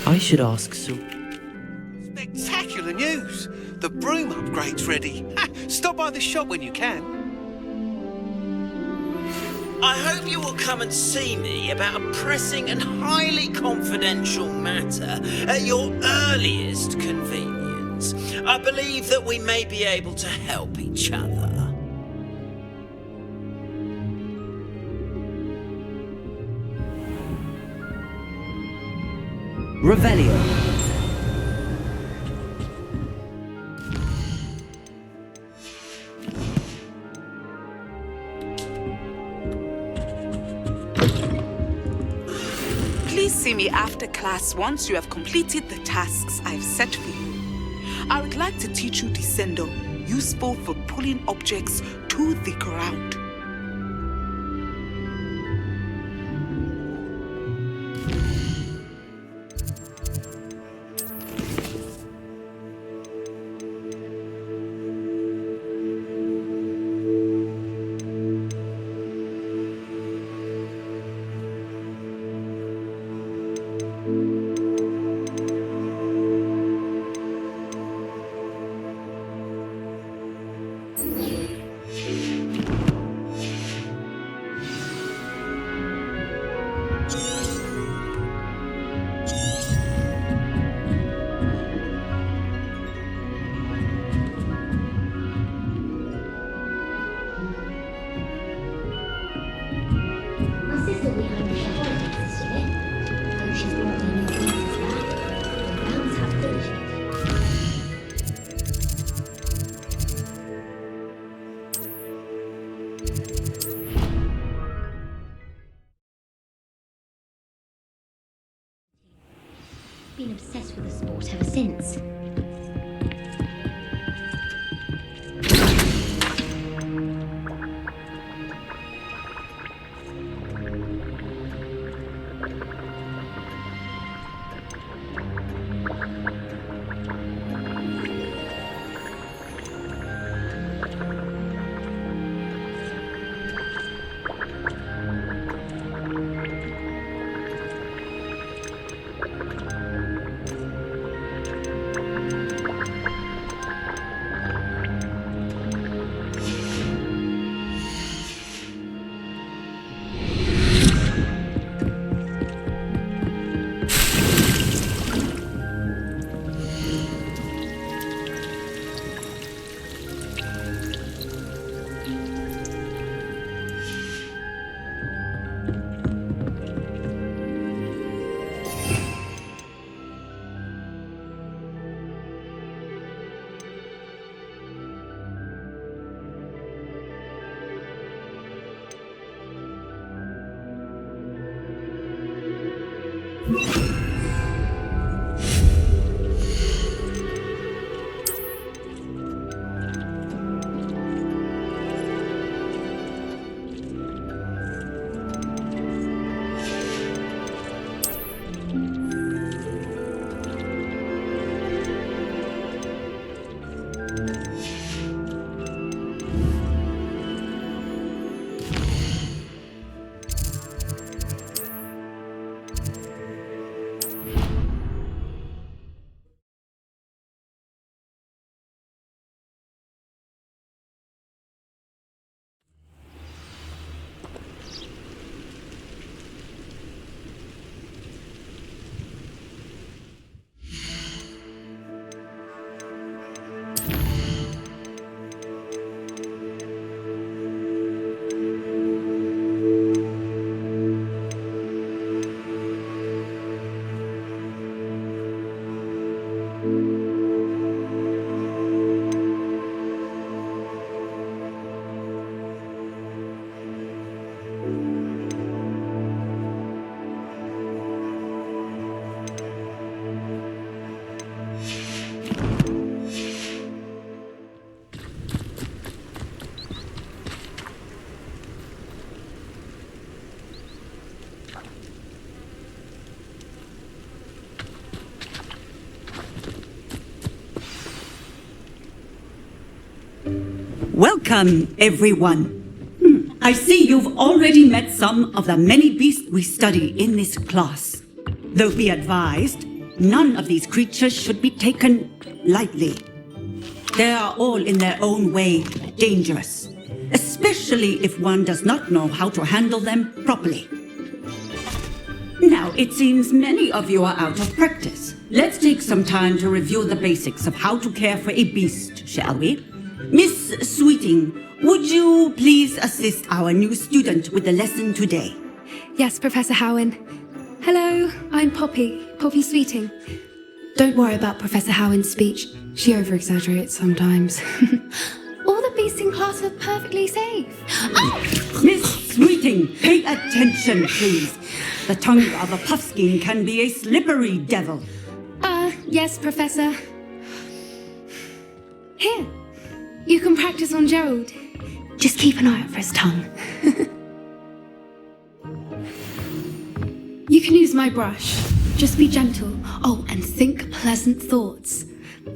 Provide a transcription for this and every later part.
I should ask Sue. Spectacular news! The broom upgrade's ready. Stop by the shop when you can. I hope you will come and see me about a pressing and highly confidential matter at your earliest convenience. I believe that we may be able to help each other. Revelio. Please see me after class once you have completed the tasks I've set for you. I would like to teach you Descendo, useful for pulling objects to the ground. Been obsessed with the sport ever since. Welcome, everyone. I see you've already met some of the many beasts we study in this class. Though be advised, none of these creatures should be taken lightly. They are all in their own way dangerous, especially if one does not know how to handle them properly. Now, it seems many of you are out of practice. Let's take some time to review the basics of how to care for a beast, shall we? Miss Sweeting, would you please assist our new student with the lesson today? Yes, Professor Howen. Hello, I'm Poppy Sweeting. Don't worry about Professor Howen's speech. She over-exaggerates sometimes. All the beasts in class are perfectly safe. Oh! Miss Sweeting, pay attention, please. The tongue of a puffskein can be a slippery devil. Yes, Professor. Here, you can practice on Gerald. Just keep an eye out for his tongue. You can use my brush. Just be gentle. Oh, and think pleasant thoughts.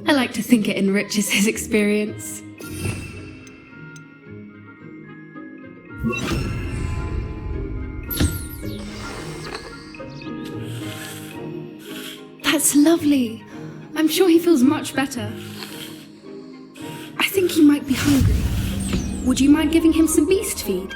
I like to think it enriches his experience. That's lovely. I'm sure he feels much better. I think he might be hungry. Would you mind giving him some beast feed?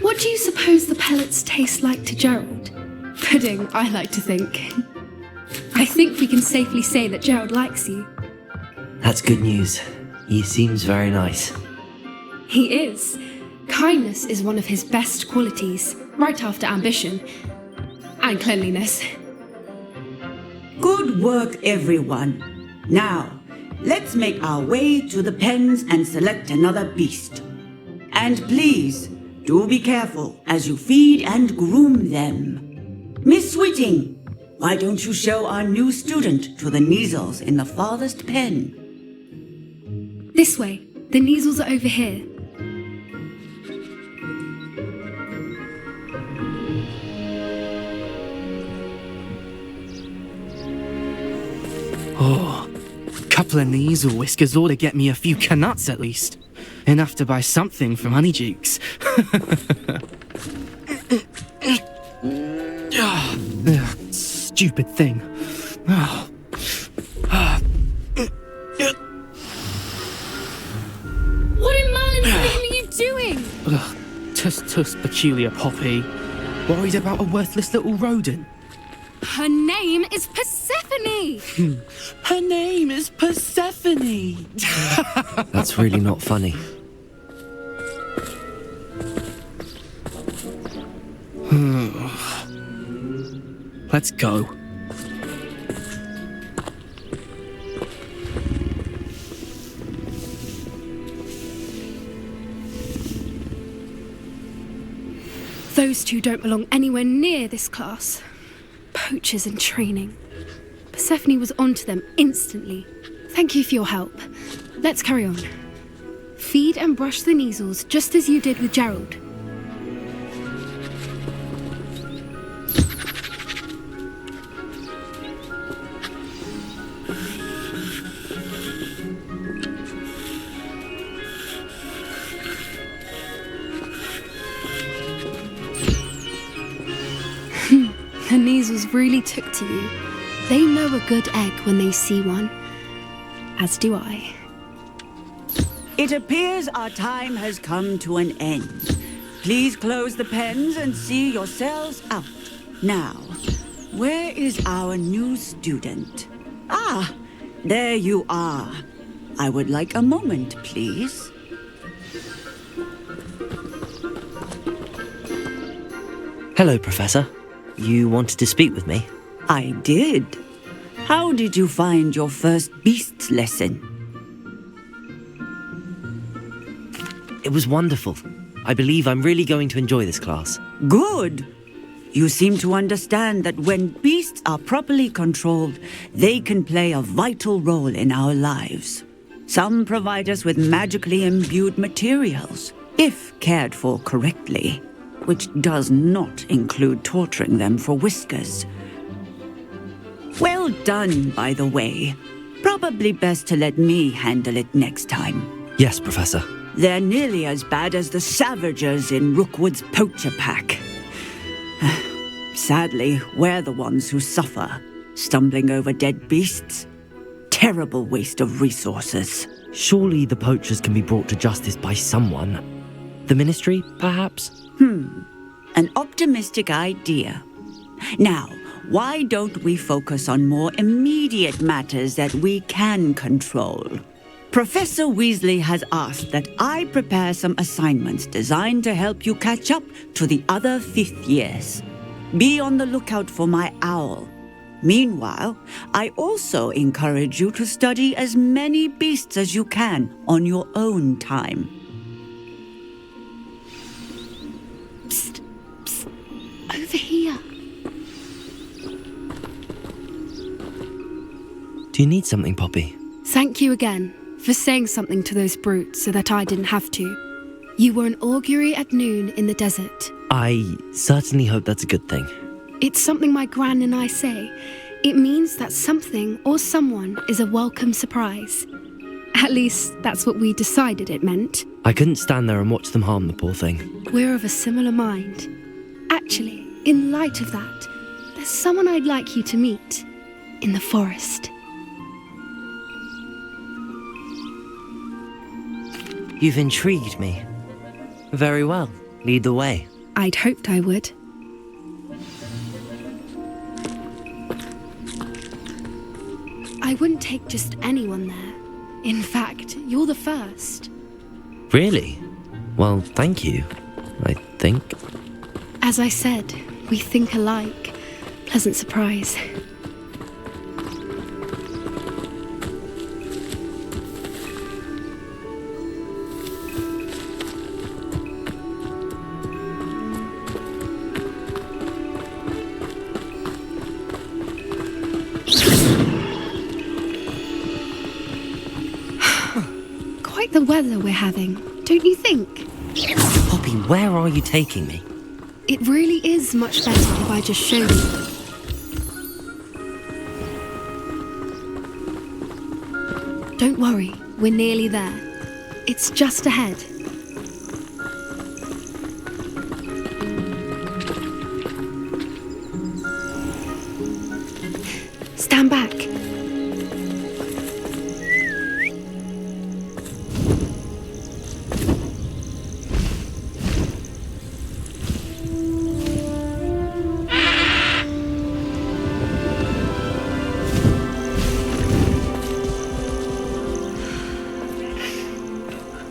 What do you suppose the pellets taste like to Gerald? Pudding, I like to think. I think we can safely say that Gerald likes you. That's good news. He seems very nice. He is. Kindness is one of his best qualities, right after ambition. And cleanliness. Good work, everyone. Now, let's make our way to the pens and select another beast. And please, do be careful as you feed and groom them. Miss Sweeting, why don't you show our new student to the Neasels in the farthest pen? This way. The Neasels are over here. Oh, a couple of Neasel whiskers ought to get me a few canuts at least. Enough to buy something from Honeydukes. Stupid thing. What in Merlin's name are you doing? Tuss, peculiar Poppy. Worried about a worthless little rodent. Her name is Persephone! Her name is Persephone! That's really not funny. Let's go. Those two don't belong anywhere near this class. Poachers in training. Persephone was onto them instantly. Thank you for your help. Let's carry on. Feed and brush the Neasels just as you did with Gerald. The Neasels really took to you. They know a good egg when they see one. As do I. It appears our time has come to an end. Please close the pens and see yourselves out. Now, where is our new student? Ah, there you are. I would like a moment, please. Hello, Professor. You wanted to speak with me? I did. How did you find your first beast lesson? It was wonderful. I believe I'm really going to enjoy this class. Good. You seem to understand that when beasts are properly controlled, they can play a vital role in our lives. Some provide us with magically imbued materials, if cared for correctly, which does not include torturing them for whiskers. Well done, by the way. Probably best to let me handle it next time. Yes, Professor. They're nearly as bad as the Savagers in Rookwood's poacher pack. Sadly, we're the ones who suffer, stumbling over dead beasts. Terrible waste of resources. Surely the poachers can be brought to justice by someone. The Ministry, perhaps? An optimistic idea. Now, why don't we focus on more immediate matters that we can control? Professor Weasley has asked that I prepare some assignments designed to help you catch up to the other 5th years. Be on the lookout for my owl. Meanwhile, I also encourage you to study as many beasts as you can on your own time. Psst, psst, over here. Do you need something, Poppy? Thank you again for saying something to those brutes so that I didn't have to. You were an augury at noon in the desert. I certainly hope that's a good thing. It's something my gran and I say. It means that something or someone is a welcome surprise. At least, that's what we decided it meant. I couldn't stand there and watch them harm the poor thing. We're of a similar mind. Actually, in light of that, there's someone I'd like you to meet in the forest. You've intrigued me. Very well. Lead the way. I'd hoped I would. I wouldn't take just anyone there. In fact, you're the first. Really? Well, thank you, I think. As I said, we think alike. Pleasant surprise. Quite the weather we're having, don't you think? Poppy, where are you taking me? It really is much better if I just show you. Don't worry, we're nearly there. It's just ahead. Stand back.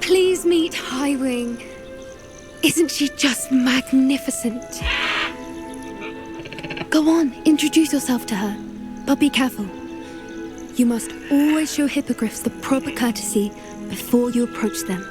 Please meet Highwing. Isn't she just magnificent? Go on, introduce yourself to her. But be careful. You must always show hippogriffs the proper courtesy before you approach them.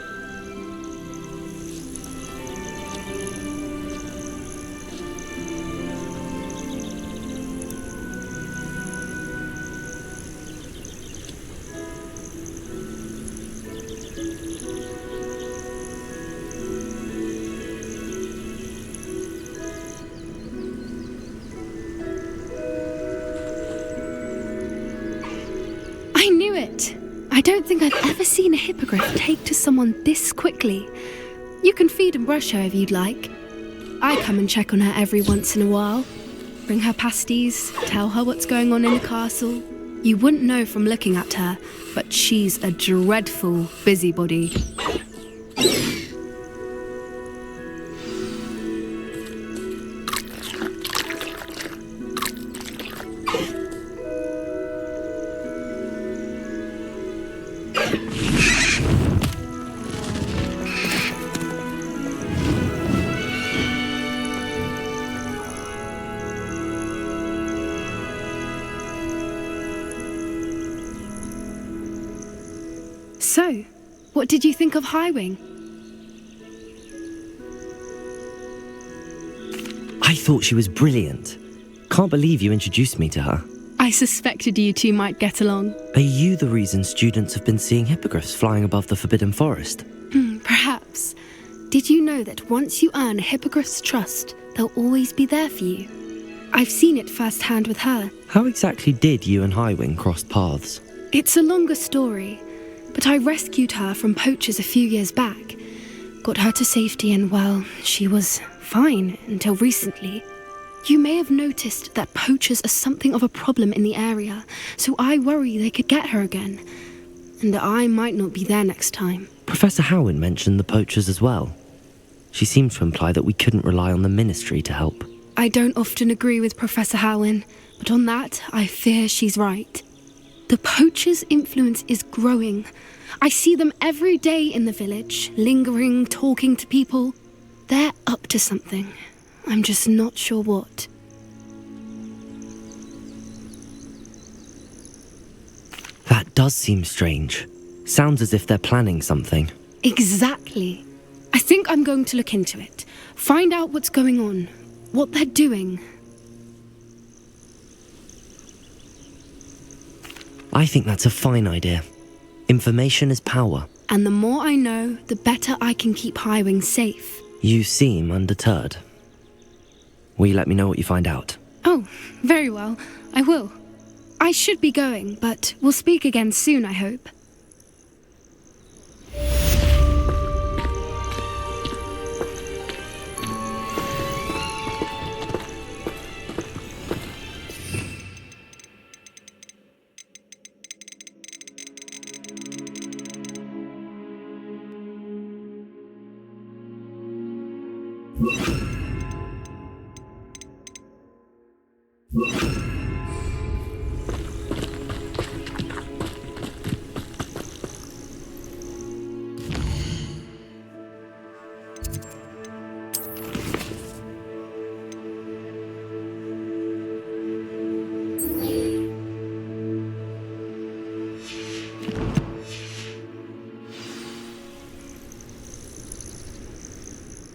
I knew it! I don't think I've ever seen a hippogriff take to someone this quickly. You can feed and brush her if you'd like. I come and check on her every once in a while. Bring her pasties, tell her what's going on in the castle. You wouldn't know from looking at her, but she's a dreadful busybody. So, what did you think of Highwing? I thought she was brilliant. Can't believe you introduced me to her. I suspected you two might get along. Are you the reason students have been seeing hippogriffs flying above the Forbidden Forest? Perhaps. Did you know that once you earn a hippogriff's trust, they'll always be there for you? I've seen it firsthand with her. How exactly did you and Highwing cross paths? It's a longer story, but I rescued her from poachers a few years back. Got her to safety and, well, she was fine until recently. You may have noticed that poachers are something of a problem in the area, so I worry they could get her again. And I might not be there next time. Professor Howin mentioned the poachers as well. She seemed to imply that we couldn't rely on the Ministry to help. I don't often agree with Professor Howin, but on that, I fear she's right. The poachers' influence is growing. I see them every day in the village, lingering, talking to people. They're up to something. I'm just not sure what. That does seem strange. Sounds as if they're planning something. Exactly. I think I'm going to look into it. Find out what's going on, what they're doing. I think that's a fine idea. Information is power. And the more I know, the better I can keep Highwing safe. You seem undeterred. Will you let me know what you find out? Oh, very well. I will. I should be going, but we'll speak again soon, I hope.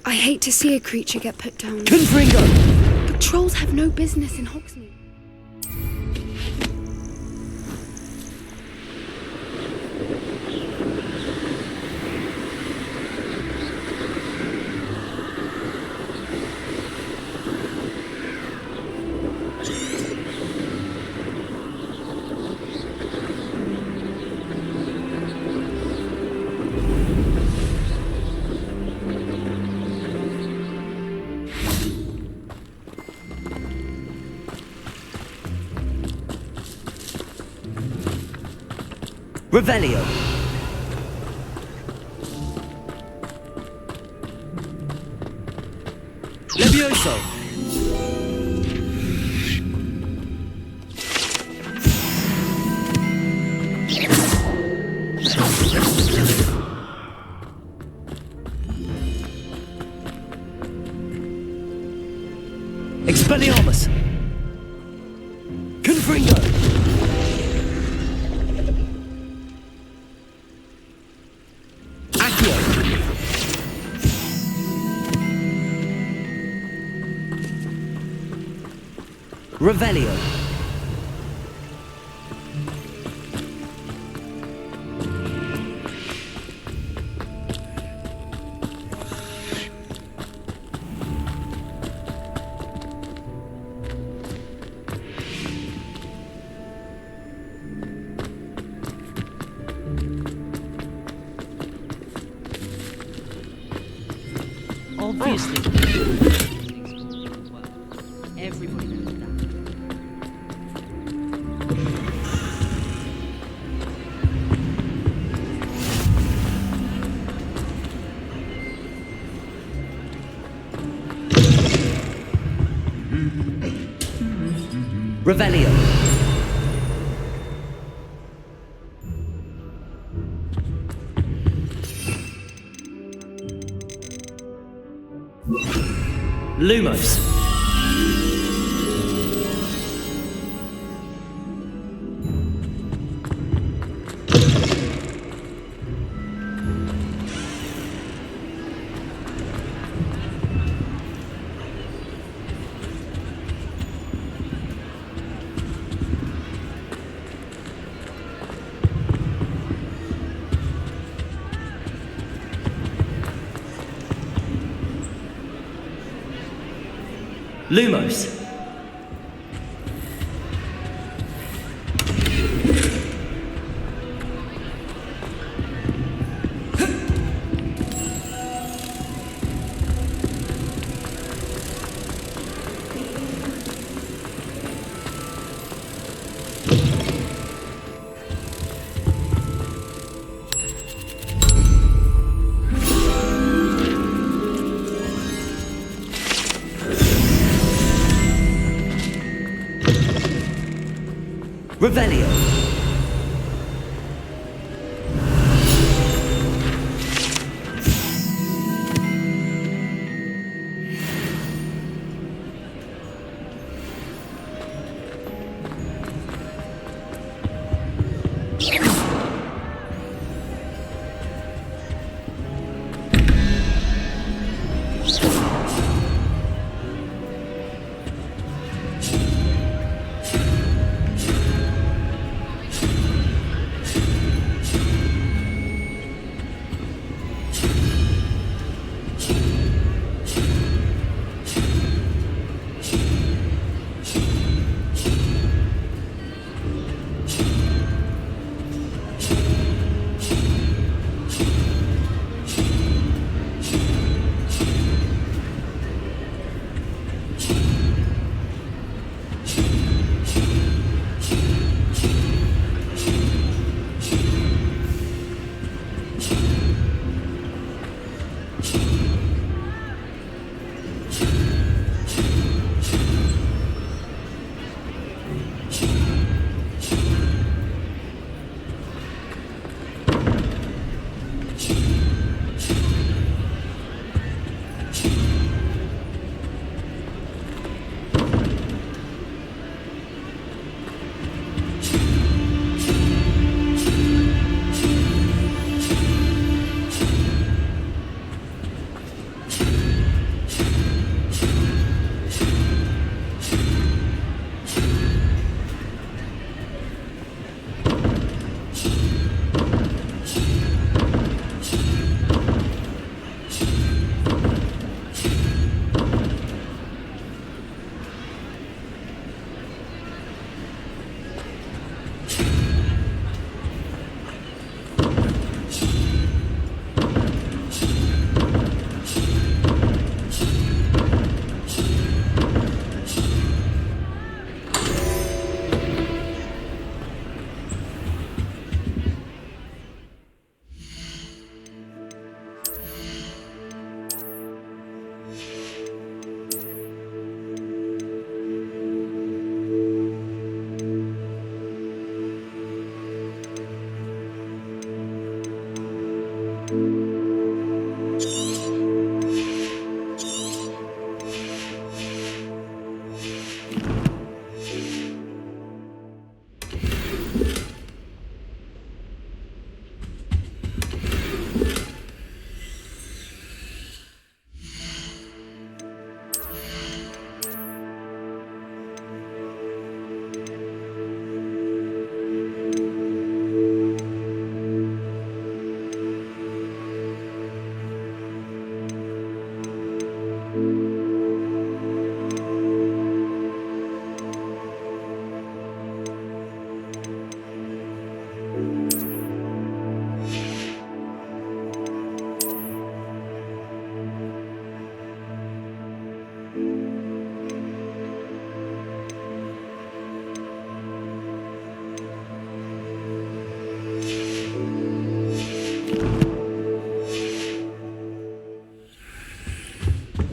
I hate to see a creature get put down. Confringo! But trolls have no business in Hogsmeade. Revelio! Levioso! Expelliarmus! Confringo! Revelio. Obviously. Everybody knows that. Revelio. Lumos. Lumos. Revelio.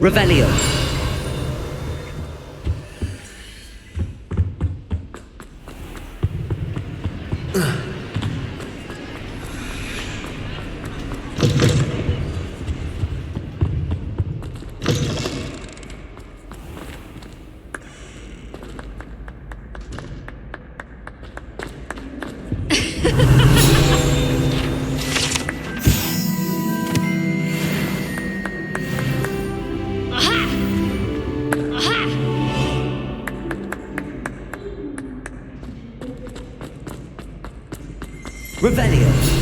Revelio. Revelio.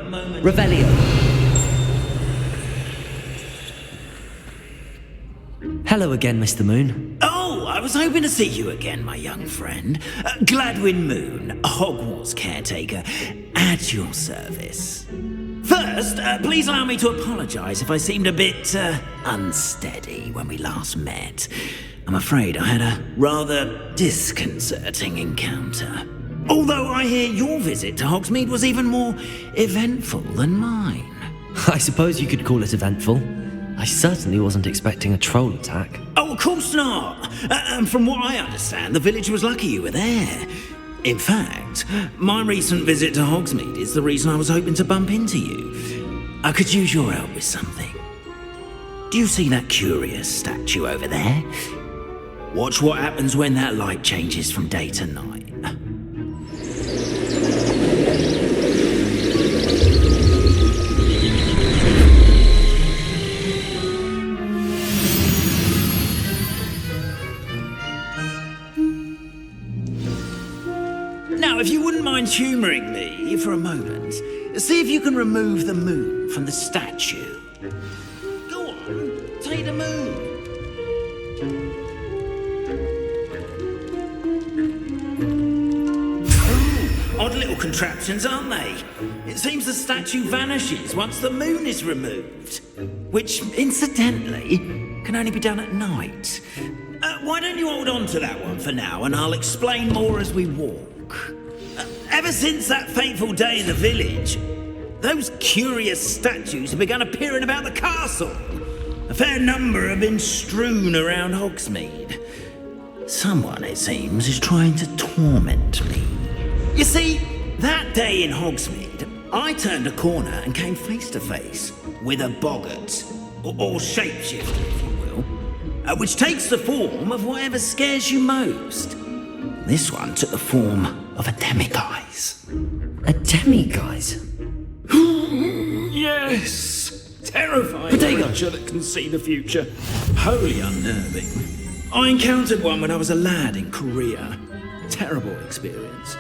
moment. Revelio. Hello again, Mr. Moon. Oh, I was hoping to see you again, my young friend. Gladwin Moon, Hogwarts caretaker, at your service. First, please allow me to apologise if I seemed a bit unsteady when we last met. I'm afraid I had a rather disconcerting encounter. Although I hear your visit to Hogsmeade was even more eventful than mine. I suppose you could call it eventful. I certainly wasn't expecting a troll attack. Oh, of course not. And from what I understand, the village was lucky you were there. In fact, my recent visit to Hogsmeade is the reason I was hoping to bump into you. I could use your help with something. Do you see that curious statue over there? Watch what happens when that light changes from day to night. Now, if you wouldn't mind humouring me for a moment, see if you can remove the moon from the statue. Go on, take the moon. Oh, odd little contraptions, aren't they? It seems the statue vanishes once the moon is removed, which, incidentally, can only be done at night. Why don't you hold on to that one for now, and I'll explain more as we walk. Ever since that fateful day in the village, those curious statues have begun appearing about the castle. A fair number have been strewn around Hogsmeade. Someone, it seems, is trying to torment me. You see, that day in Hogsmeade, I turned a corner and came face to face with a boggart, or shapeshifter, if you will, which takes the form of whatever scares you most. This one took the form of a demiguise. A demiguise? Yes! Terrifying creature that can see the future. Wholly unnerving. I encountered one when I was a lad in Korea. Terrible experience.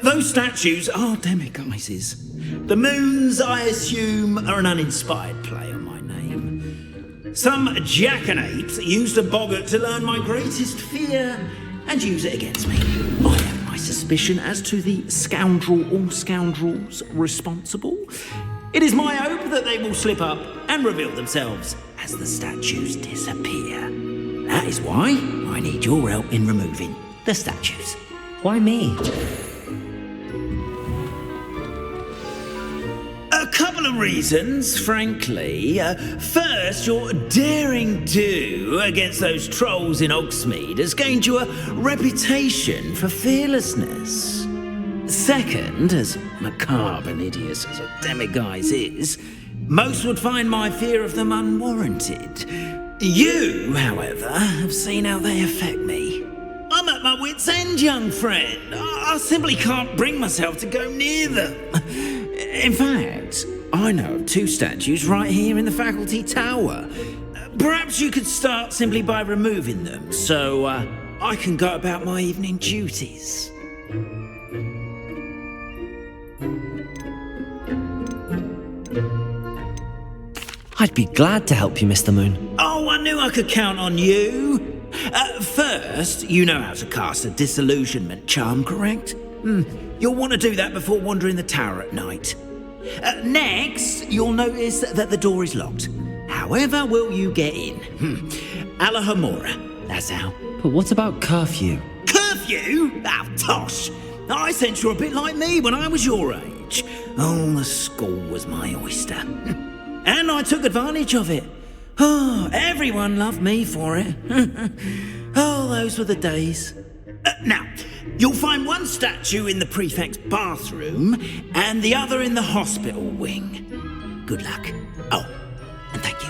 Those statues are demiguises. The moons, I assume, are an uninspired play on my name. Some jackanapes used a boggart to learn my greatest fear and use it against me. I have my suspicion as to the scoundrel or scoundrels responsible. It is my hope that they will slip up and reveal themselves as the statues disappear. That is why I need your help in removing the statues. Why me? A couple of reasons, frankly. First, your daring do against those trolls in Hogsmeade has gained you a reputation for fearlessness. Second, as macabre and hideous as a demiguise is, most would find my fear of them unwarranted. You, however, have seen how they affect me. I'm at my wit's end, young friend. I simply can't bring myself to go near them. In fact, I know of two statues right here in the faculty tower. Perhaps you could start simply by removing them, so I can go about my evening duties. I'd be glad to help you, Mr. Moon. Oh, I knew I could count on you. First, you know how to cast a disillusionment charm, correct? You'll want to do that before wandering the tower at night. Next, you'll notice that the door is locked. However will you get in? Alahomora, that's how. But what about curfew? Curfew? Oh, tosh. I sense you're a bit like me when I was your age. Oh, the school was my oyster. And I took advantage of it. Oh, everyone loved me for it. Oh, those were the days. Now, you'll find one statue in the prefect's bathroom and the other in the hospital wing. Good luck. Oh, and thank you.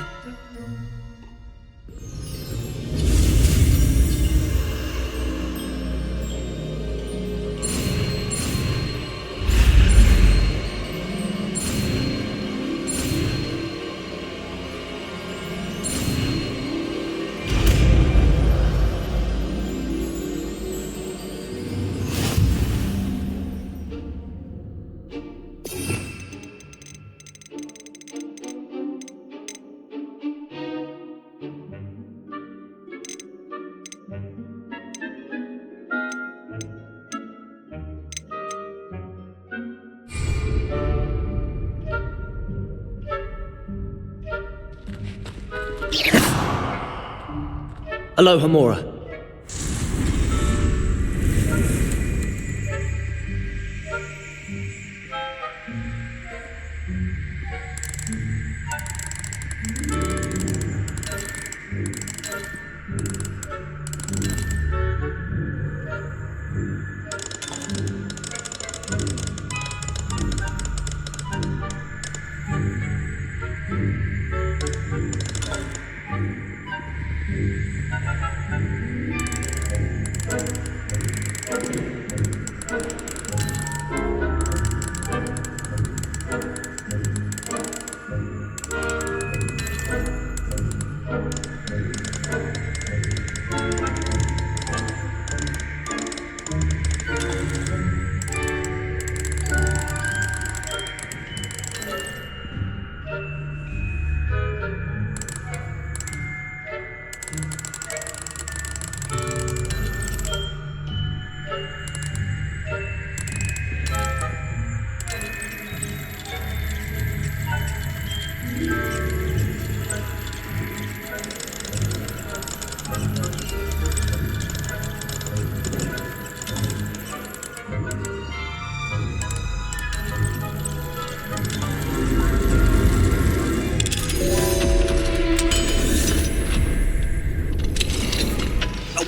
Aloha Mora.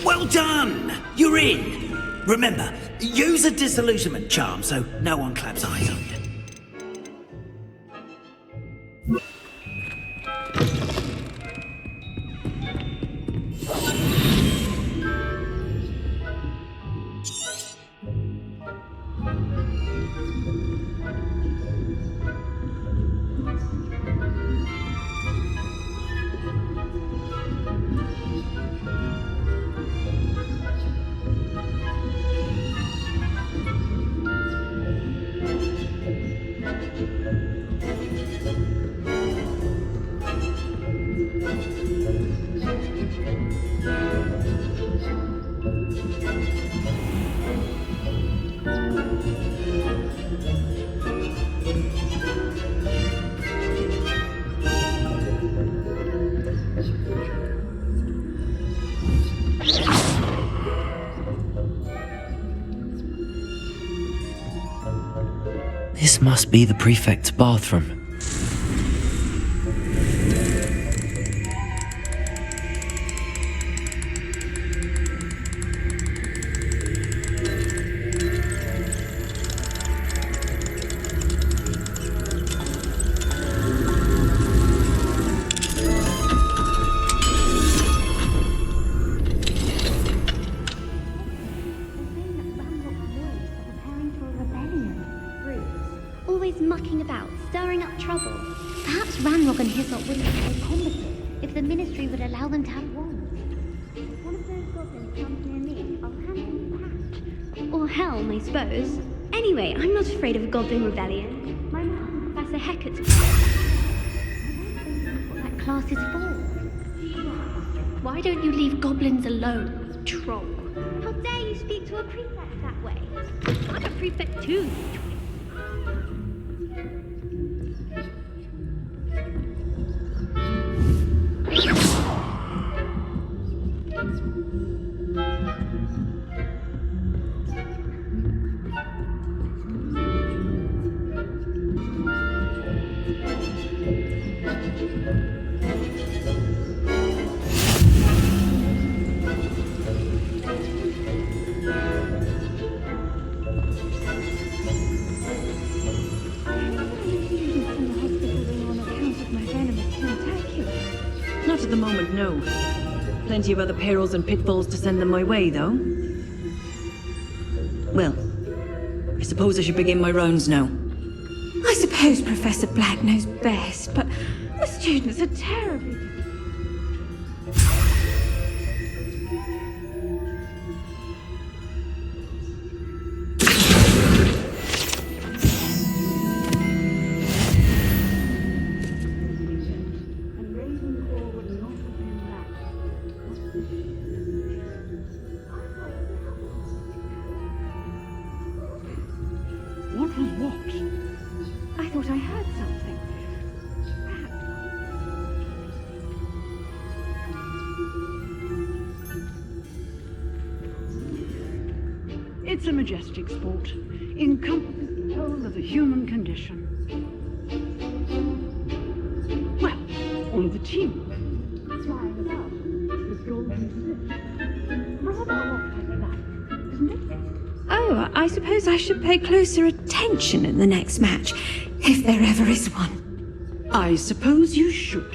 Well done! You're in! Remember, use a disillusionment charm so no one claps eyes on you. This must be the prefect's bathroom. Always mucking about, stirring up trouble. Perhaps Ranrock and Hyssop wouldn't be so combative if the Ministry would allow them to have wands. If one of those goblins comes near me, I'll hand him back. Or Helm, I suppose. Anyway, I'm not afraid of a goblin rebellion. My mum, Professor Hecat's class. What that class is for. Why don't you leave goblins alone, troll? How dare you speak to a prefect that way? I'm a prefect too, you twit. Not at the moment, no. Plenty of other perils and pitfalls to send them my way, though. Well, I suppose I should begin my rounds now. I suppose Professor Black knows best, but the students are terribly... What was what? I thought I heard something. It's a majestic sport, encompasses the whole of the human condition. Well, all of the teamwork, flying about, the golden position. Rather off-like, isn't it? Oh, I suppose I should pay closer attention in the next match, if there ever is one. I suppose you should.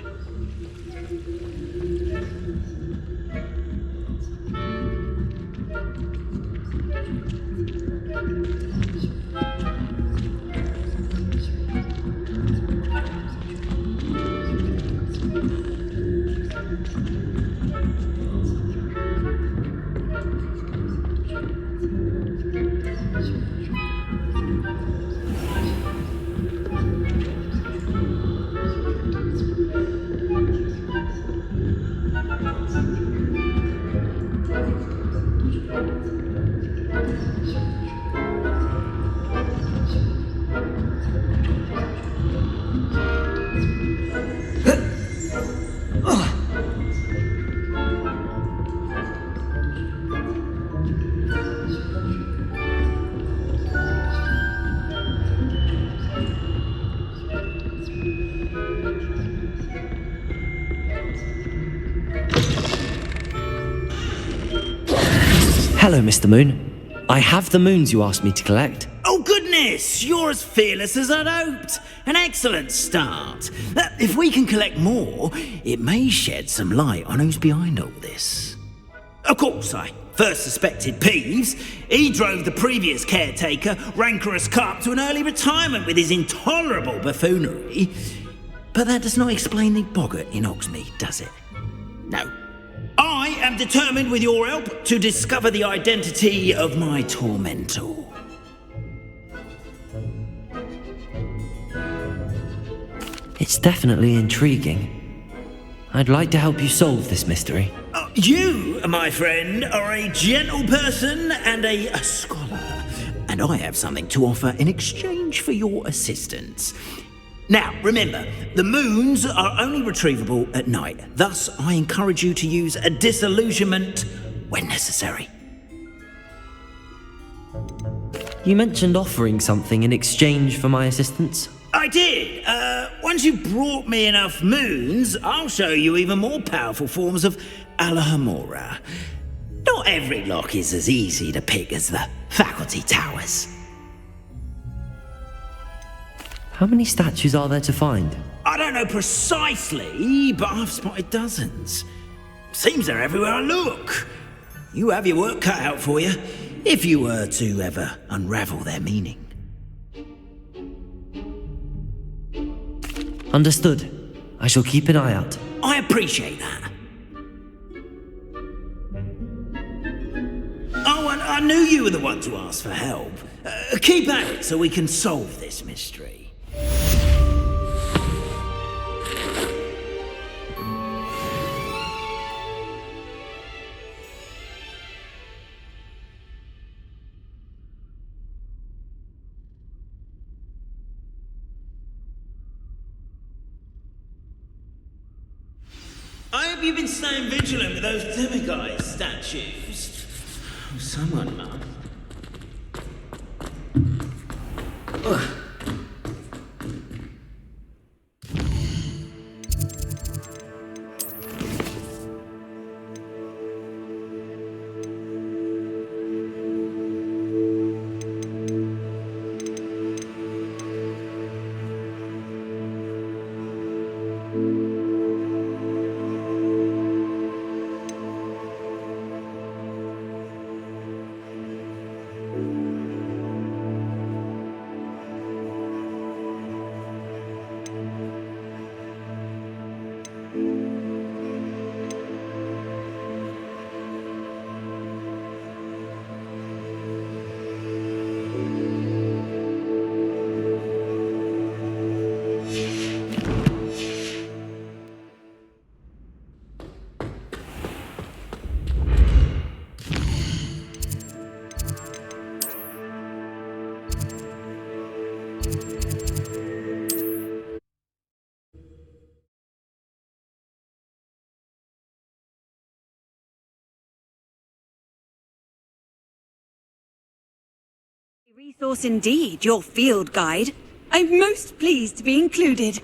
Hello, Mr. Moon. I have the moons you asked me to collect. Oh goodness, you're as fearless as I'd hoped. An excellent start. If we can collect more, it may shed some light on who's behind all this. Of course, I first suspected Peeves. He drove the previous caretaker, Rancorous Carp, to an early retirement with his intolerable buffoonery. But that does not explain the boggart in Hogsmeade, does it? No. I am determined, with your help, to discover the identity of my tormentor. It's definitely intriguing. I'd like to help you solve this mystery. You, my friend, are a gentle person and a scholar, and I have something to offer in exchange for your assistance. Now, remember, the moons are only retrievable at night. Thus, I encourage you to use a disillusionment when necessary. You mentioned offering something in exchange for my assistance? I did. Once you've brought me enough moons, I'll show you even more powerful forms of Alohomora. Not every lock is as easy to pick as the faculty towers. How many statues are there to find? I don't know precisely, but I've spotted dozens. Seems they're everywhere I look. You have your work cut out for you, if you were to ever unravel their meaning. Understood. I shall keep an eye out. I appreciate that. Oh, and I knew you were the one to ask for help. Keep at it so we can solve this mystery. I hope you've been staying vigilant with those demiguise statues. Oh, someone must. Ugh. Resource indeed, your field guide. I'm most pleased to be included.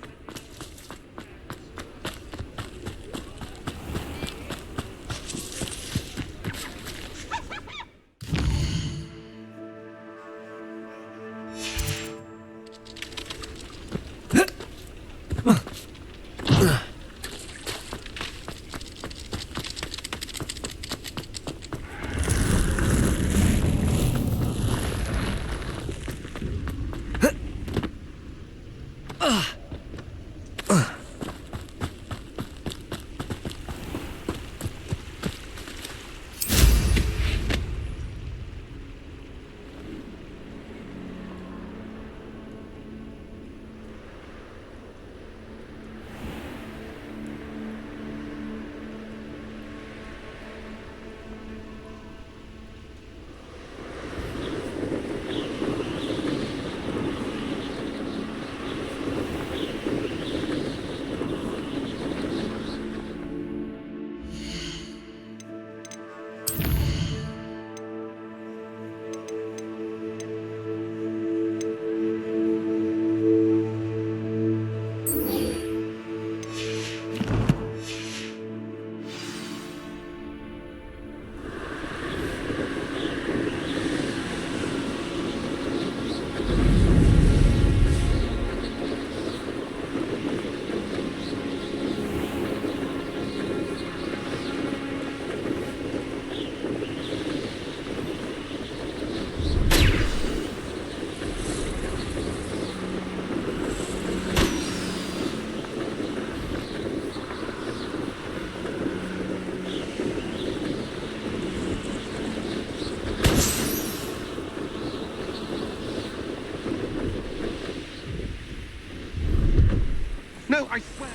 No, I swear.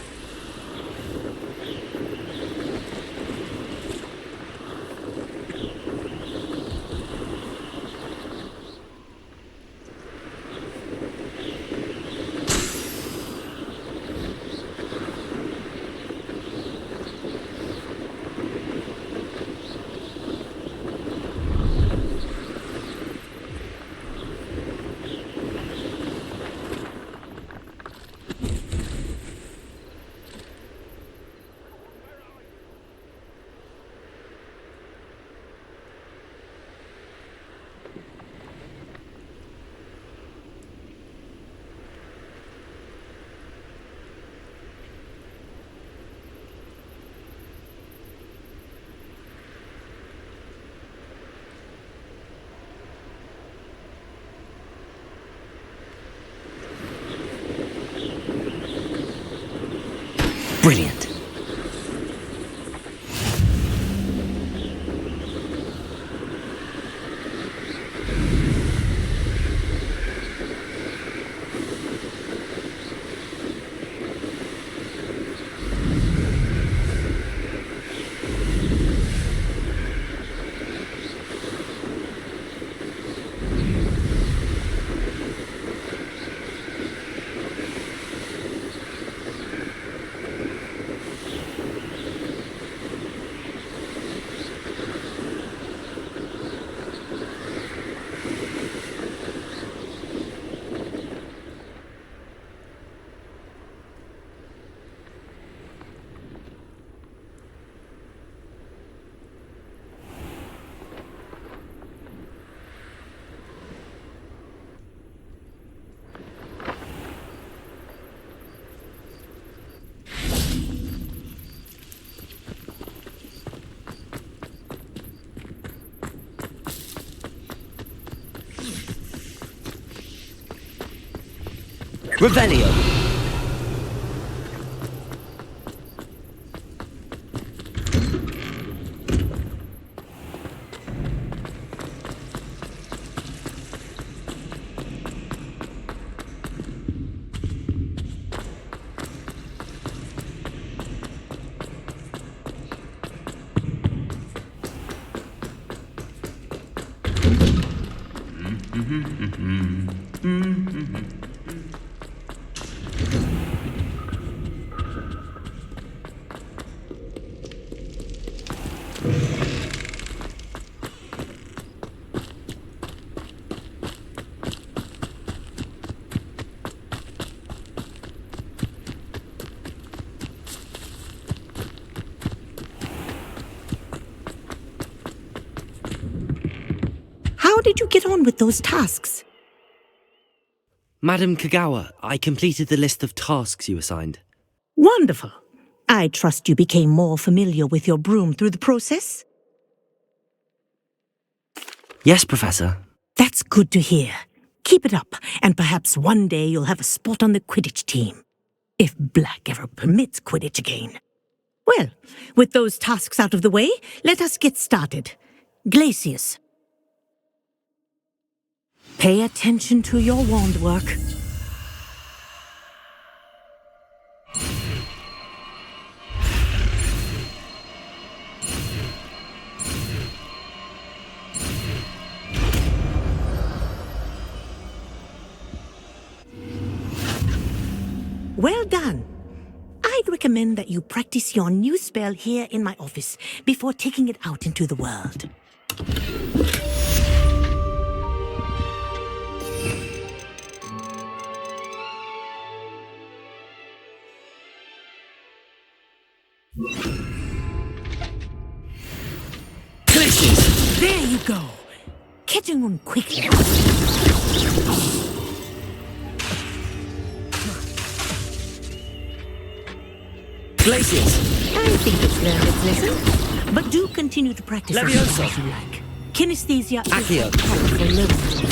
Brilliant. Revelio. did you get on with those tasks? Madam Kagawa, I completed the list of tasks you assigned. Wonderful. I trust you became more familiar with your broom through the process? Yes, Professor. That's good to hear. Keep it up, and perhaps one day you'll have a spot on the Quidditch team. If Black ever permits Quidditch again. Well, with those tasks out of the way, let us get started. Glacius. Pay attention to your wand work. Well done. I'd recommend that you practice your new spell here in my office before taking it out into the world. Glacius! There you go. Catching on quickly. Glacius! I think it's learned its lesson. But do continue to practice as Leviosa. much as you like. Kinesthesia Accio. is a powerful level.